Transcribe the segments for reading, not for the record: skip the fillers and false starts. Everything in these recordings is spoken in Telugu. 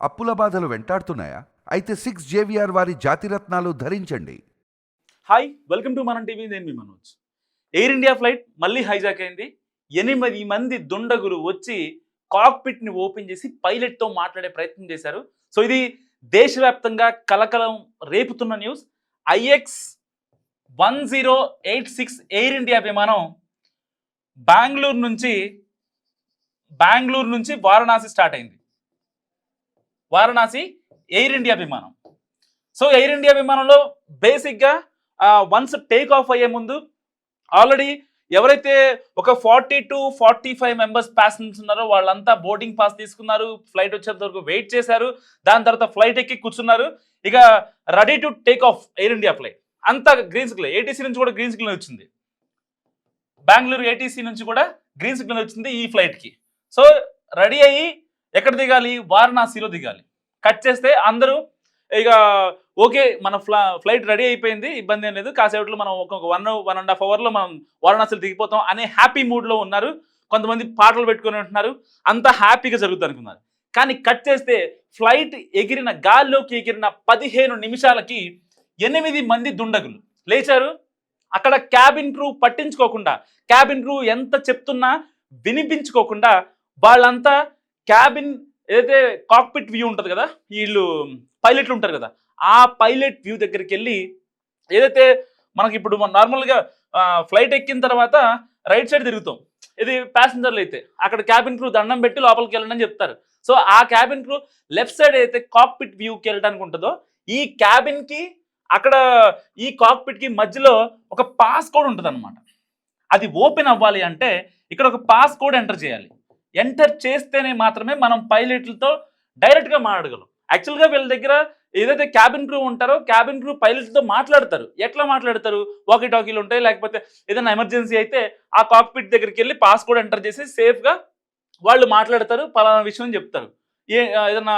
అప్పుల బాధలు వెంటాడుతున్నాయా? అయితే 6 జేవిఆర్ వారి జాతిరత్నాలు ధరించండి. హాయ్, వెల్కమ్ టు మనం టీవీ. నేను మీ మనోజ్. ఎయిర్ ఇండియా ఫ్లైట్ మళ్ళీ హైజాక్ అయింది. 8 మంది దుండగులు వచ్చి కాక్పిట్ని ఓపెన్ చేసి పైలట్తో మాట్లాడే ప్రయత్నం చేశారు. సో ఇది దేశవ్యాప్తంగా కలకలం రేపుతున్న న్యూస్. IX 1086 ఎయిర్ ఇండియా విమానం బెంగళూరు నుంచి వారణాసి స్టార్ట్ అయింది. వారణాసి ఎయిర్ ఇండియా విమానం. సో ఎయిర్ ఇండియా విమానంలో బేసిక్గా వన్స్ టేక్ ఆఫ్ అయ్యే ముందు ఆల్రెడీ ఎవరైతే ఒక 40 to 45 మెంబర్స్ ప్యాసింజర్స్ ఉన్నారో వాళ్ళంతా బోర్డింగ్ పాస్ తీసుకున్నారు. ఫ్లైట్ వచ్చేంత వరకు వెయిట్ చేశారు. దాని తర్వాత ఫ్లైట్ ఎక్కి కూర్చున్నారు. ఇక ready to take off air India flight. అంతా గ్రీన్ సిగ్నల్. ATC నుంచి కూడా గ్రీన్ సిగ్నల్ వచ్చింది. బెంగళూరు ATC నుంచి కూడా గ్రీన్ సిగ్నల్ వచ్చింది ఈ ఫ్లైట్కి. సో రెడీ అయ్యి ఎక్కడ దిగాలి? వారణాసిలో దిగాలి. కట్ చేస్తే అందరూ ఇక ఓకే, మన ఫ్లైట్ రెడీ అయిపోయింది, ఇబ్బంది ఏం లేదు, కాసేపట్లో మనం ఒక 1.5 అవర్లో మనం వారణాసిలో దిగిపోతాం అనే హ్యాపీ మూడ్లో ఉన్నారు. కొంతమంది పాటలు పెట్టుకుని ఉంటున్నారు. అంతా హ్యాపీగా జరుగుతుంది అనుకున్నారు. కానీ కట్ చేస్తే ఫ్లైట్ గాల్లోకి ఎగిరిన 15 నిమిషాలకి 8 మంది దుండగులు లేచారు. అక్కడ క్యాబిన్ క్రూ పట్టించుకోకుండా, క్యాబిన్ క్రూ ఎంత చెప్తున్నా వినిపించుకోకుండా వాళ్ళంతా క్యాబిన్ ఏదైతే కాక్పిట్ వ్యూ ఉంటుంది కదా, వీళ్ళు పైలట్లు ఉంటారు కదా, ఆ పైలట్ వ్యూ దగ్గరికి వెళ్ళి ఏదైతే మనకి ఇప్పుడు నార్మల్గా ఫ్లైట్ ఎక్కిన తర్వాత రైట్ సైడ్ తిరుగుతాం, ఇది ప్యాసింజర్లు అయితే అక్కడ క్యాబిన్ క్రూ దండం పెట్టి లోపలికి వెళ్ళండి అని చెప్తారు. సో ఆ క్యాబిన్ క్రూ లెఫ్ట్ సైడ్ అయితే కాక్పిట్ వ్యూకి వెళ్ళడానికి ఉంటుందో, ఈ క్యాబిన్కి అక్కడ ఈ కాక్పిట్కి మధ్యలో ఒక పాస్ కోడ్ ఉంటుంది అనమాట. అది ఓపెన్ అవ్వాలి అంటే ఇక్కడ ఒక పాస్ కోడ్ ఎంటర్ చేయాలి. ఎంటర్ చేస్తేనే మాత్రమే మనం పైలట్లతో డైరెక్ట్గా మాట్లాడగలం. యాక్చువల్గా వీళ్ళ దగ్గర ఏదైతే క్యాబిన్ క్రూ ఉంటారో క్యాబిన్ క్రూ పైలట్తో మాట్లాడతారు. ఎట్లా మాట్లాడతారు? వాకీ టాకీలు ఉంటాయి, లేకపోతే ఏదైనా ఎమర్జెన్సీ అయితే ఆ కాక్పిట్ దగ్గరికి వెళ్ళి పాస్ కోడ్ ఎంటర్ చేసి సేఫ్గా వాళ్ళు మాట్లాడతారు, పలానా విషయం చెప్తారు. ఏదన్నా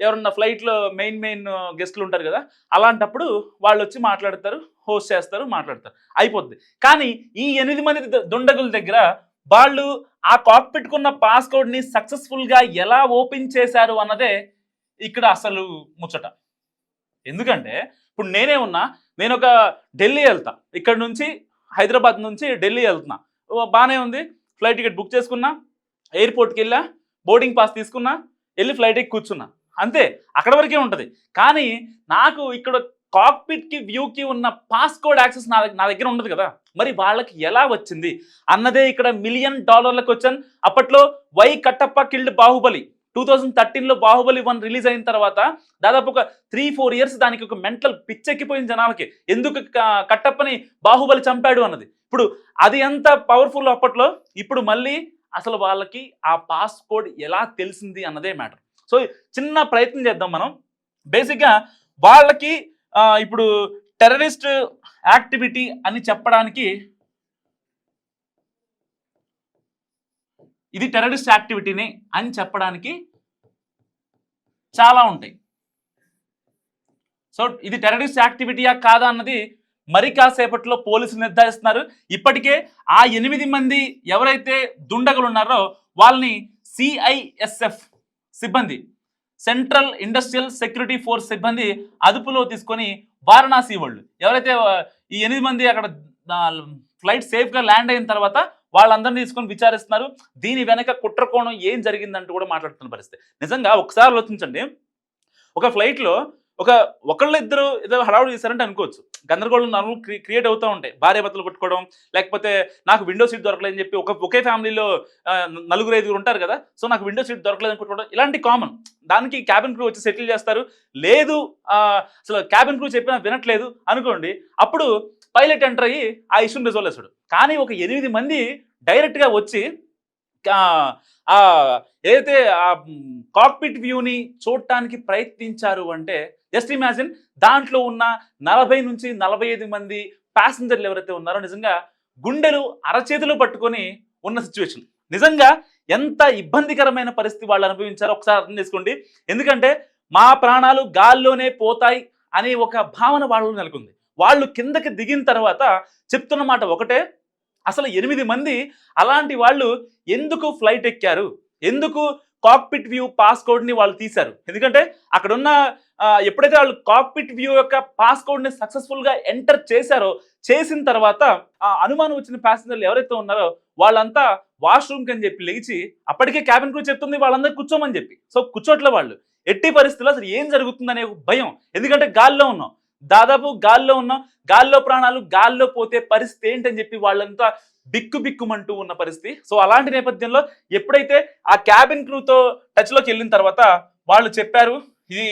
ఎవరన్నా ఫ్లైట్లో మెయిన్ గెస్ట్లు ఉంటారు కదా, అలాంటప్పుడు వాళ్ళు వచ్చి మాట్లాడతారు, హోస్ట్ చేస్తారు, మాట్లాడతారు, అయిపోద్ది. కానీ ఈ 8 మంది దుండగుల దగ్గర వాళ్ళు ఆ కాక్పిట్కున్న పాస్ కోడ్ని సక్సెస్ఫుల్గా ఎలా ఓపెన్ చేశారు అన్నదే ఇక్కడ అసలు ముచ్చట. ఎందుకంటే ఇప్పుడు నేను ఒక ఢిల్లీ వెళ్తా, ఇక్కడ నుంచి హైదరాబాద్ నుంచి ఢిల్లీ వెళ్తున్నా, బాగానే ఉంది, ఫ్లైట్ టికెట్ బుక్ చేసుకున్నా, ఎయిర్పోర్ట్కి వెళ్ళా, బోర్డింగ్ పాస్ తీసుకున్నా, వెళ్ళి ఫ్లైట్ ఎక్కి కూర్చున్నా, అంతే, అక్కడ వరకే ఉంటుంది. కానీ నాకు ఇక్కడ కాక్పిట్కి వ్యూకి ఉన్న పాస్ కోడ్ యాక్సెస్ నా దగ్గర ఉండదు కదా, మరి వాళ్ళకి ఎలా వచ్చింది అన్నదే ఇక్కడ $1 మిలియన్ క్వశ్చన్. అప్పట్లో వై కట్టప్ప కిల్డ్ బాహుబలి 2013లో బాహుబలి 1 రిలీజ్ అయిన తర్వాత దాదాపు ఒక 3-4 ఇయర్స్ దానికి ఒక మెంటల్ పిచ్చెక్కిపోయిన జనాలకి, ఎందుకు కట్టప్పని బాహుబలి చంపాడు అన్నది. ఇప్పుడు అది ఎంత పవర్ఫుల్ అప్పట్లో, ఇప్పుడు మళ్ళీ అసలు వాళ్ళకి ఆ పాస్ కోడ్ ఎలా తెలిసింది అన్నదే మ్యాటర్. సో చిన్న ప్రయత్నం చేద్దాం మనం. బేసిక్గా వాళ్ళకి ఇప్పుడు టెర్రరిస్ట్ యాక్టివిటీ అని చెప్పడానికి, ఇది టెర్రరిస్ట్ యాక్టివిటీని అని చెప్పడానికి చాలా ఉంటాయి. సో ఇది టెర్రరిస్ట్ యాక్టివిటీయా కాదా అన్నది మరి కాసేపట్లో పోలీసులు నిర్ధారిస్తున్నారు. ఇప్పటికే ఆ 8 మంది ఎవరైతే దుండగులు ఉన్నారో వాళ్ళని CISF సిబ్బంది, సెంట్రల్ ఇండస్ట్రియల్ సెక్యూరిటీ ఫోర్స్ సిబ్బంది అదుపులో తీసుకొని వారణాసి వాళ్ళు ఎవరైతే ఈ 8 మంది అక్కడ ఫ్లైట్ సేఫ్గా ల్యాండ్ అయిన తర్వాత వాళ్ళందరినీ తీసుకొని విచారిస్తున్నారు. దీని వెనక కుట్రకోణం ఏం జరిగిందంటూ కూడా మాట్లాడుతున్న పరిస్థితి. నిజంగా ఒకసారి ఆలోచించండి, ఒక ఫ్లైట్లో ఒకళ్ళిద్దరు ఏదో హడావుడు చేశారంటే అనుకోవచ్చు, గందరగోళం నార్మల్ క్రియేట్ అవుతూ ఉంటాయి, భార్యాభర్తలు కొట్టుకోవడం, లేకపోతే నాకు విండో సీట్ దొరకలేదని చెప్పి ఒకే ఫ్యామిలీలో 4-5 ఉంటారు కదా, సో నాకు విండో సీట్ దొరకలేదని కొట్టుకోవడం, ఇలాంటి కామన్. దానికి క్యాబిన్ క్రూ వచ్చి సెటిల్ చేస్తారు. లేదు అసలు క్యాబిన్ క్రూ చెప్పినా వినట్లేదు అనుకోండి, అప్పుడు పైలట్ ఎంటర్ అయ్యి ఆ ఇష్యూని రిజాల్వ్ చేస్తాడు. కానీ ఒక 8 మంది డైరెక్ట్గా వచ్చి ఏదైతే ఆ కాక్పిట్ వ్యూని చూడటానికి ప్రయత్నించారు అంటే జస్ట్ ఇమాజిన్, దాంట్లో ఉన్న 40 నుంచి 45 మంది ప్యాసింజర్లు ఎవరైతే ఉన్నారో నిజంగా గుండెలు అరచేతులు పట్టుకొని ఉన్న సిచ్యువేషన్. నిజంగా ఎంత ఇబ్బందికరమైన పరిస్థితి వాళ్ళు అనుభవించారో ఒకసారి అర్థం చేసుకోండి. ఎందుకంటే మా ప్రాణాలు గాల్లోనే పోతాయి అనే ఒక భావన వాళ్ళలో నెలకొంది. వాళ్ళు కిందకి దిగిన తర్వాత చెప్తున్న మాట ఒకటే, అసలు 8 మంది అలాంటి వాళ్ళు ఎందుకు ఫ్లైట్ ఎక్కారు, ఎందుకు కాక్పిట్ వ్యూ పాస్కోడ్ ని వాళ్ళు తీశారు. ఎందుకంటే అక్కడ ఉన్న ఎప్పుడైతే వాళ్ళు కాక్పిట్ వ్యూ యొక్క పాస్కోడ్ ని సక్సెస్ఫుల్ గా ఎంటర్ చేసిన తర్వాత ఆ అనుమానం వచ్చిన ప్యాసింజర్లు ఎవరైతే ఉన్నారో వాళ్ళంతా వాష్రూమ్ అని చెప్పి లేచి, అప్పటికే క్యాబిన్ క్రూ చెప్తుంది వాళ్ళందరూ కూర్చోమని చెప్పి. సో కూర్చోట్ల వాళ్ళు ఎట్టి పరిస్థితుల్లో అసలు ఏం జరుగుతుందనే భయం. ఎందుకంటే గాల్లో ఉన్నాం, దాదాపు గాల్లో ప్రాణాలు, గాల్లో పోతే పరిస్థితి ఏంటని చెప్పి వాళ్ళంతా బిక్కుమంటూ ఉన్న పరిస్థితి. సో అలాంటి నేపథ్యంలో ఎప్పుడైతే ఆ క్యాబిన్ క్రూతో టచ్లోకి వెళ్ళిన తర్వాత వాళ్ళు చెప్పారు ఇది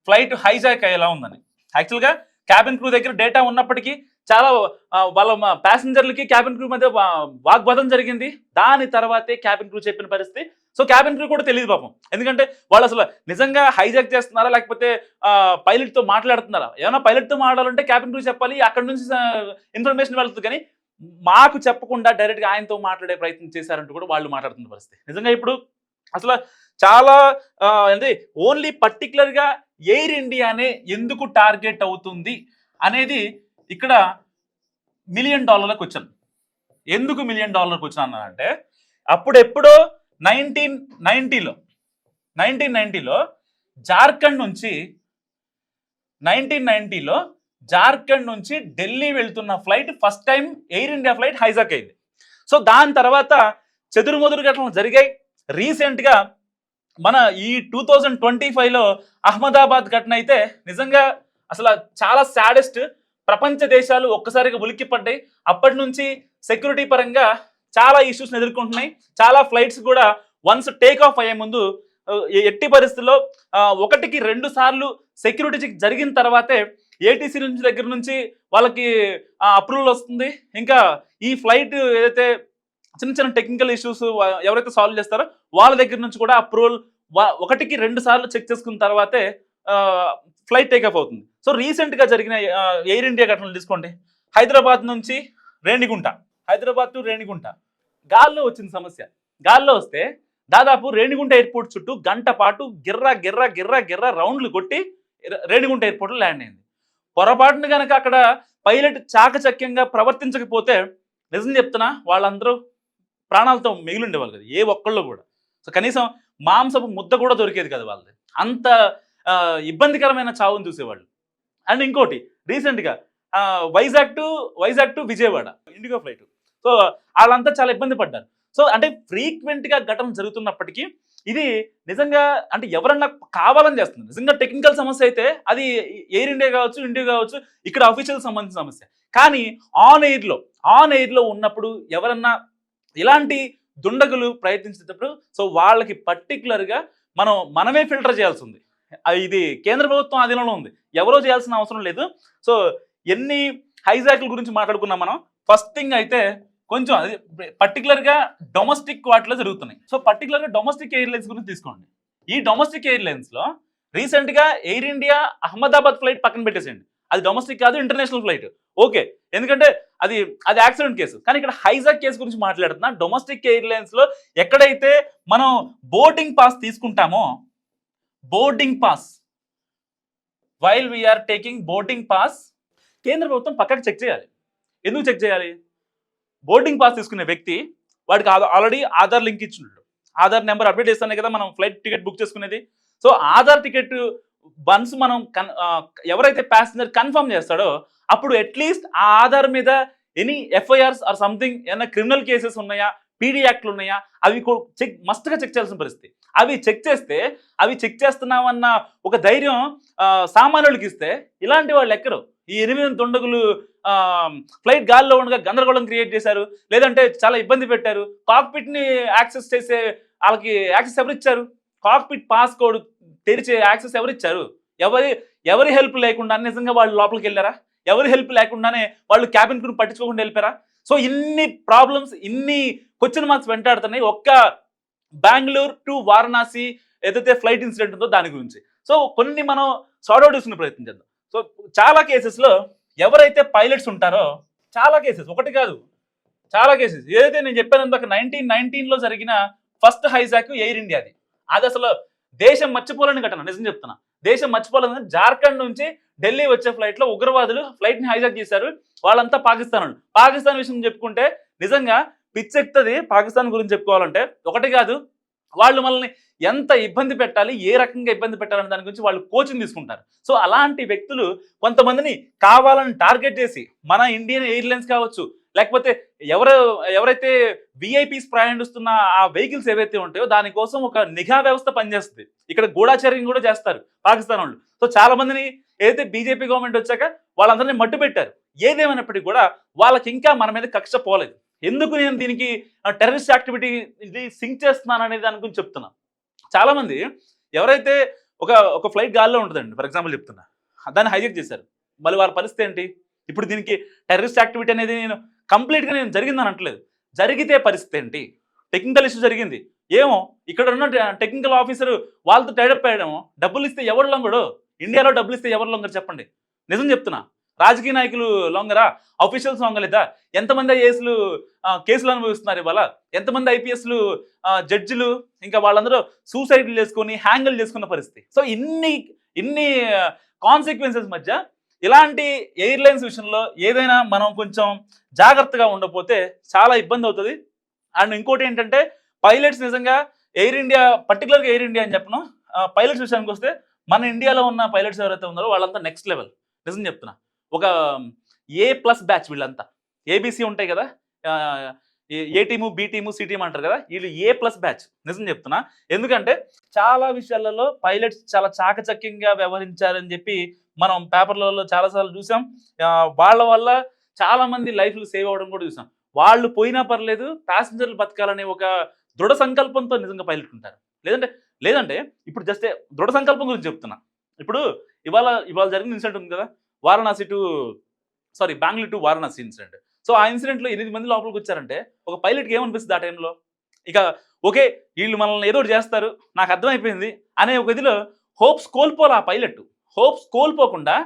ఫ్లైట్ హైజాక్ అయ్యేలా ఉందని. యాక్చువల్గా క్యాబిన్ క్రూ దగ్గర డేటా ఉన్నప్పటికీ చాలా వాళ్ళ ప్యాసింజర్లకి క్యాబిన్ క్రూ మధ్య వాగ్వాదం జరిగింది. దాని తర్వాతే క్యాబిన్ క్రూ చెప్పిన పరిస్థితి. సో క్యాబిన్ క్రూ కూడా తెలియదు పాపం, ఎందుకంటే వాళ్ళు అసలు నిజంగా హైజాక్ చేస్తున్నారా లేకపోతే పైలట్తో మాట్లాడుతున్నారా. ఏమైనా పైలట్తో మాట్లాడాలంటే క్యాబిన్ క్రూ చెప్పాలి, అక్కడ నుంచి ఇన్ఫర్మేషన్ వెళ్తుంది. కానీ మాకు చెప్పకుండా డైరెక్ట్గా ఆయనతో మాట్లాడే ప్రయత్నం చేశారంటూ కూడా వాళ్ళు మాట్లాడుతున్న పరిస్థితి. నిజంగా ఇప్పుడు అసలు చాలా అంటే ఓన్లీ పర్టికులర్గా ఎయిర్ ఇండియానే ఎందుకు టార్గెట్ అవుతుంది అనేది ఇక్కడ $1 మిలియన్ క్వశ్చన్. ఎందుకు $1 మిలియన్ క్వశ్చన్ అన్నానంటే, అప్పుడెప్పుడో 1990లో జార్ఖండ్ నుంచి ఢిల్లీ వెళ్తున్న flight first time air India flight hijack అయింది. సో దాని తర్వాత చెదురుమదురు ఘటనలు జరిగాయి. రీసెంట్గా మన ఈ 2025లో అహ్మదాబాద్ ఘటన అయితే నిజంగా అసలు చాలా సాడెస్ట్. ప్రపంచ దేశాలు ఒక్కసారిగా ఉలిక్కిపడ్డాయి. అప్పటి నుంచి సెక్యూరిటీ పరంగా చాలా ఇష్యూస్ని ఎదుర్కొంటున్నాయి. చాలా ఫ్లైట్స్ కూడా వన్స్ టేక్ ఆఫ్ అయ్యే ముందు ఎట్టి పరిస్థితుల్లో 1కి 2 సార్లు సెక్యూరిటీ చెక్ జరిగిన తర్వాతే ఏటీసీ దగ్గర నుంచి వాళ్ళకి అప్రూవల్ వస్తుంది. ఇంకా ఈ ఫ్లైట్ ఏదైతే చిన్న టెక్నికల్ ఇష్యూస్ ఎవరైతే సాల్వ్ చేస్తారో వాళ్ళ దగ్గర నుంచి కూడా అప్రూవల్ 1కి 2 సార్లు చెక్ చేసుకున్న తర్వాతే ఫ్లైట్ టేకాఫ్ అవుతుంది. సో రీసెంట్గా జరిగిన ఎయిర్ ఇండియా ఘటనలు తీసుకోండి. హైదరాబాద్ టు రేణిగుంట గాల్లో వచ్చిన సమస్య. గాల్లో వస్తే దాదాపు రేణిగుంట ఎయిర్పోర్ట్ చుట్టూ గంట పాటు గిర్రా రౌండ్లు కొట్టి రేణిగుంట ఎయిర్పోర్ట్లో ల్యాండ్ అయింది. పొరపాటున కనుక అక్కడ పైలట్ చాకచక్యంగా ప్రవర్తించకపోతే నిజం చెప్తున్నా వాళ్ళందరూ ప్రాణాలతో మిగిలి ఉండేవాళ్ళు కదా, ఏ ఒక్కళ్ళు కూడా. సో కనీసం మాంసపు ముద్ద కూడా దొరికేది కదా వాళ్ళది. అంత ఇబ్బందికరమైన చావును చూసేవాళ్ళు. అండ్ ఇంకోటి రీసెంట్గా Vizag to Vijayawada IndiGo flight. So వాళ్ళంతా చాలా ఇబ్బంది పడ్డారు. సో అంటే ఫ్రీక్వెంట్గా ఘటన జరుగుతున్నప్పటికీ ఇది నిజంగా అంటే ఎవరన్నా కావాలని చేస్తుంది. నిజంగా టెక్నికల్ సమస్య అయితే అది ఎయిర్ ఇండియా కావచ్చు, ఇండియా కావచ్చు, ఇక్కడ అఫీషియల్ సంబంధించిన సమస్య. కానీ ఆన్ ఎయిర్లో ఉన్నప్పుడు ఎవరన్నా ఇలాంటి దుండగులు ప్రయత్నించేటప్పుడు సో వాళ్ళకి పర్టికులర్గా మనమే ఫిల్టర్ చేయాల్సి ఉంది. ఇది కేంద్ర ప్రభుత్వం ఆధీనంలో ఉంది, ఎవరో చేయాల్సిన అవసరం లేదు. సో ఎన్ని హైజాక్ల గురించి మాట్లాడుకున్నాం మనం. ఫస్ట్ థింగ్ అయితే కొంచెం అది పర్టికులర్గా డొమెస్టిక్ వాటిలో జరుగుతున్నాయి. సో పర్టికులర్గా డొమెస్టిక్ ఎయిర్లైన్స్ గురించి తీసుకోండి. ఈ డొమెస్టిక్ ఎయిర్లైన్స్లో రీసెంట్గా ఎయిర్ ఇండియా అహ్మదాబాద్ ఫ్లైట్ పక్కన పెట్టేసేయండి, అది డొమెస్టిక్ కాదు, ఇంటర్నేషనల్ ఫ్లైట్. ఓకే, ఎందుకంటే అది యాక్సిడెంట్ కేసు. కానీ ఇక్కడ హైజాక్ కేసు గురించి మాట్లాడుతున్నా. డొమెస్టిక్ ఎయిర్లైన్స్లో ఎక్కడైతే మనం బోర్డింగ్ పాస్ తీసుకుంటామో, boarding pass while we are taking boarding pass కేంద్ర ప్రభుత్వం పక్కకి చెక్ చేయాలి. ఎందుకు చెక్ చేయాలి? బోర్డింగ్ పాస్ తీసుకునే వ్యక్తి వాడికి ఆల్రెడీ ఆధార్ లింక్ ఇచ్చినట్టు, ఆధార్ నెంబర్ అప్డేట్ చేస్తానే కదా మనం ఫ్లైట్ టికెట్ బుక్ చేసుకునేది. సో ఆధార్ టికెట్ వన్స్ మనం ఎవరైతే ప్యాసింజర్ కన్ఫర్మ్ చేస్తాడో అప్పుడు అట్లీస్ట్ ఆ ఆధార్ మీద ఎనీ ఎఫ్ఐఆర్స్ ఆర్ సంథింగ్ ఏమైనా క్రిమినల్ కేసెస్ ఉన్నాయా, పీడీ యాక్ట్లు ఉన్నాయా, అవి మస్ట్గా చెక్ చేయాల్సిన పరిస్థితి. అవి చెక్ చేస్తే అవి చెక్ చేస్తున్నామన్న ఒక ధైర్యం సామాన్యులకి ఇస్తే ఇలాంటి వాళ్ళు ఎక్కరు. ఈ 8 దుండగులు ఫ్లైట్ గాల్లో ఉండగా గందరగోళం క్రియేట్ చేశారు, లేదంటే చాలా ఇబ్బంది పెట్టారు. కాక్పిట్ని యాక్సెస్ చేసే వాళ్ళకి యాక్సెస్ ఎవరిచ్చారు? కాక్పిట్ పాస్ కోడ్ తెరిచే యాక్సెస్ ఎవరిచ్చారు? ఎవరి హెల్ప్ లేకుండా నిజంగా వాళ్ళు లోపలికి వెళ్ళారా? ఎవరి హెల్ప్ లేకుండానే వాళ్ళు క్యాబిన్ క్రూ పట్టించుకోకుండా వెళ్ళిపోయారా? సో ఇన్ని ప్రాబ్లమ్స్, ఇన్ని క్వశ్చన్ మార్క్స్ వెంటాడుతున్నాయి ఒక్క బెంగళూరు టు వారణాసి ఏదైతే ఫ్లైట్ ఇన్సిడెంట్ ఉందో దాని గురించి. సో కొన్ని మనం సార్ట్అవుట్ చేసుకునే ప్రయత్నం చేద్దాం. సో చాలా కేసెస్లో ఎవరైతే పైలట్స్ ఉంటారో, చాలా కేసెస్, ఒకటి కాదు చాలా కేసెస్, ఏదైతే నేను చెప్పాను 1919లో జరిగిన ఫస్ట్ హైజాక్ ఎయిర్ ఇండియాది, అది అసలు దేశం మర్చిపోలేని ఘటన. నిజం చెప్తున్నా, దేశం మర్చిపోలేని. జార్ఖండ్ నుంచి ఢిల్లీ వచ్చే ఫ్లైట్లో ఉగ్రవాదులు ఫ్లైట్ని హైజాక్ చేశారు. వాళ్ళంతా పాకిస్తాన్ విషయం చెప్పుకుంటే నిజంగా పిచ్చెక్తుంది. పాకిస్తాన్ గురించి చెప్పుకోవాలంటే ఒకటి కాదు వాళ్ళు మనల్ని ఎంత ఇబ్బంది పెట్టాలి, ఏ రకంగా ఇబ్బంది పెట్టాలనే దాని గురించి వాళ్ళు కోచింగ్ తీసుకుంటారు. సో అలాంటి వ్యక్తులు కొంతమందిని కావాలని టార్గెట్ చేసి మన ఇండియన్ ఎయిర్లైన్స్ కావచ్చు, లేకపోతే ఎవరైతే విఐపీస్ ప్రయాణిస్తున్న ఆ వెహికల్స్ ఏవైతే ఉంటాయో దానికోసం ఒక నిఘా వ్యవస్థ పనిచేస్తుంది. ఇక్కడ గూఢాచర్యం కూడా చేస్తారు పాకిస్తాన్ వాళ్ళు. సో చాలా మందిని ఏదైతే బీజేపీ గవర్నమెంట్ వచ్చాక వాళ్ళందరినీ మట్టు పెట్టారు. ఏదేమైనప్పటికీ కూడా వాళ్ళకి ఇంకా మన మీద కక్ష పోలేదు. ఎందుకు నేను దీనికి టెర్రరిస్ట్ యాక్టివిటీ ఇది సింక్ చేస్తున్నాను అనే దాని గురించి చెప్తున్నా. చాలా మంది ఎవరైతే ఒక ఫ్లైట్ గాల్లో ఉంటుందండి, ఫర్ ఎగ్జాంపుల్ చెప్తున్నా, దాన్ని హైజెక్ చేశారు. మళ్ళీ వాళ్ళ పరిస్థితి ఏంటి? ఇప్పుడు దీనికి టెర్రరిస్ట్ యాక్టివిటీ అనేది నేను కంప్లీట్గా నేను జరిగిందని అనట్లేదు. జరిగితే పరిస్థితి ఏంటి? టెక్నికల్ ఇష్యూ జరిగింది ఏమో, ఇక్కడ ఉన్న టెక్నికల్ ఆఫీసర్ వాళ్ళతో టైడప్ అయ్యడము, డబ్బులు ఇస్తే ఎవరు లొంగడు? ఇండియాలో డబ్బులు ఇస్తే ఎవరు లొంగరు చెప్పండి? నిజం చెప్తున్నా. రాజకీయ నాయకులు లొంగరా? అఫీషియల్స్ లొంగలేదా? ఎంతమంది ఐఏఎస్లు కేసులు అనుభవిస్తున్నారు ఇవాళ? ఎంతమంది ఐపీఎస్లు జడ్జిలు ఇంకా వాళ్ళందరూ సూసైడ్లు చేసుకొని హ్యాంగిల్ చేసుకున్న పరిస్థితి. సో ఇన్ని కాన్సిక్వెన్సెస్ మధ్య ఇలాంటి ఎయిర్లైన్స్ విషయంలో ఏదైనా మనం కొంచెం జాగ్రత్తగా ఉండకపోతే చాలా ఇబ్బంది అవుతుంది. అండ్ ఇంకోటి ఏంటంటే పైలట్స్ నిజంగా ఎయిర్ ఇండియా, పర్టికులర్గా ఎయిర్ ఇండియా అని చెప్పను, పైలట్స్ విషయానికి వస్తే మన ఇండియాలో ఉన్న పైలట్స్ ఎవరైతే ఉన్నారో వాళ్ళంతా నెక్స్ట్ లెవెల్. నిజం చెప్తున్నా. ఒక A+ బ్యాచ్ వీళ్ళంతా. ఏబీసీ ఉంటాయి కదా, A team, B team, C team అంటారు కదా, వీళ్ళు A+ బ్యాచ్. నిజం చెప్తున్నా. ఎందుకంటే చాలా విషయాలలో పైలట్స్ చాలా చాకచక్యంగా వ్యవహరించారని చెప్పి మనం పేపర్లలో చాలాసార్లు చూసాం. వాళ్ళ వల్ల చాలా మంది లైఫ్లు సేవ్ అవ్వడం కూడా చూసాం. వాళ్ళు పోయినా పర్లేదు, ప్యాసింజర్లు బతకాలనే ఒక దృఢ సంకల్పంతో నిజంగా పైలట్ ఉంటారు. లేదంటే ఇప్పుడు జస్ట్ దృఢ సంకల్పం గురించి చెప్తున్నా. ఇప్పుడు ఇవాళ జరిగిన ఇన్సిడెంట్ ఉంది కదా, Bengaluru to Varanasi incident. So ఆ ఇన్సిడెంట్లో 8 మంది లోపలికి వచ్చారంటే ఒక పైలట్కి ఏమనిపిస్తుంది ఆ టైంలో? ఇక ఓకే, వీళ్ళు మనల్ని ఏదో ఒకటి చేస్తారు, నాకు అర్థమైపోయింది అనే ఒక ఇదిలో హోప్స్ కోల్పోలే ఆ పైలట్. హోప్స్ కోల్పోకుండా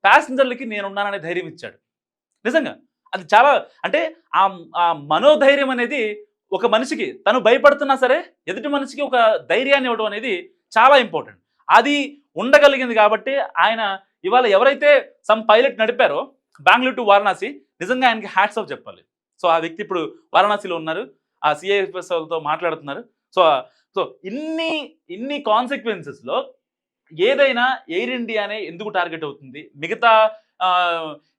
ప్యాసింజర్లకి నేనున్నాననే ధైర్యం ఇచ్చాడు. నిజంగా అది చాలా, అంటే ఆ మనోధైర్యం అనేది ఒక మనిషికి, తను భయపడుతున్నా సరే ఎదుటి మనిషికి ఒక ధైర్యాన్ని ఇవ్వడం అనేది చాలా ఇంపార్టెంట్. అది ఉండగలిగింది కాబట్టి ఆయన ఇవాళ ఎవరైతే సమ్ పైలట్ నడిపారో బెంగళూరు టు వారణాసి, నిజంగా ఆయనకి హ్యాట్స్ ఆఫ్ చెప్పాలి. సో ఆ వ్యక్తి ఇప్పుడు వారణాసిలో ఉన్నారు, ఆ సిఐఎఫ్ఎస్ వాళ్ళతో మాట్లాడుతున్నారు. సో ఇన్ని కాన్సిక్వెన్సెస్లో ఏదైనా ఎయిర్ ఇండియానే ఎందుకు టార్గెట్ అవుతుంది? మిగతా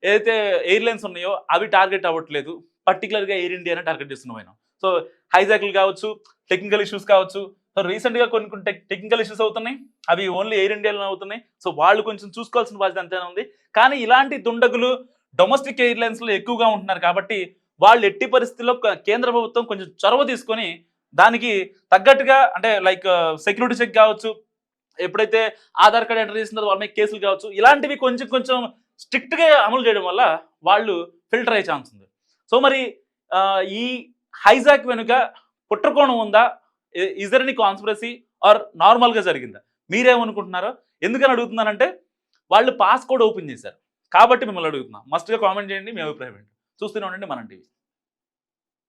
ఏదైతే ఎయిర్లైన్స్ ఉన్నాయో అవి టార్గెట్ అవ్వట్లేదు, పర్టికులర్గా ఎయిర్ ఇండియానే టార్గెట్ చేస్తున్నాం. సో హైజాక్లు కావచ్చు, టెక్నికల్ ఇష్యూస్ కావచ్చు. సో రీసెంట్గా కొన్ని టెక్నికల్ ఇష్యూస్ అవుతున్నాయి, అవి ఓన్లీ ఎయిర్ ఇండియాలో అవుతున్నాయి. సో వాళ్ళు కొంచెం చూసుకోవాల్సిన బాధ్యత అంతేనా ఉంది. కానీ ఇలాంటి దుండగులు డొమెస్టిక్ ఎయిర్లైన్స్లో ఎక్కువగా ఉంటున్నారు కాబట్టి వాళ్ళు ఎట్టి పరిస్థితుల్లో కేంద్ర ప్రభుత్వం కొంచెం చొరవ తీసుకొని దానికి తగ్గట్టుగా, అంటే లైక్ సెక్యూరిటీ చెక్ కావచ్చు, ఎప్పుడైతే ఆధార్ కార్డ్ ఎంటర్ చేసిన వాళ్ళ మీద కేసులు కావచ్చు, ఇలాంటివి కొంచెం స్ట్రిక్ట్గా అమలు చేయడం వల్ల వాళ్ళు ఫిల్టర్ అయ్యే ఛాన్స్ ఉంది. సో మరి ఈ హైజాక్ వెనుక కుట్రకోణం ఉందా? Is there any conspiracy or నార్మల్గా జరిగిందా? మీరేమనుకుంటున్నారో? ఎందుకని అడుగుతున్నానంటే వాళ్ళు పాస్ కోడ్ ఓపెన్ చేశారు కాబట్టి మిమ్మల్ని అడుగుతున్నాం. మస్ట్గా కామెంట్ చేయండి మీ అభిప్రాయం ఏంటి. చూస్తూనే ఉండండి మనం టీవీ.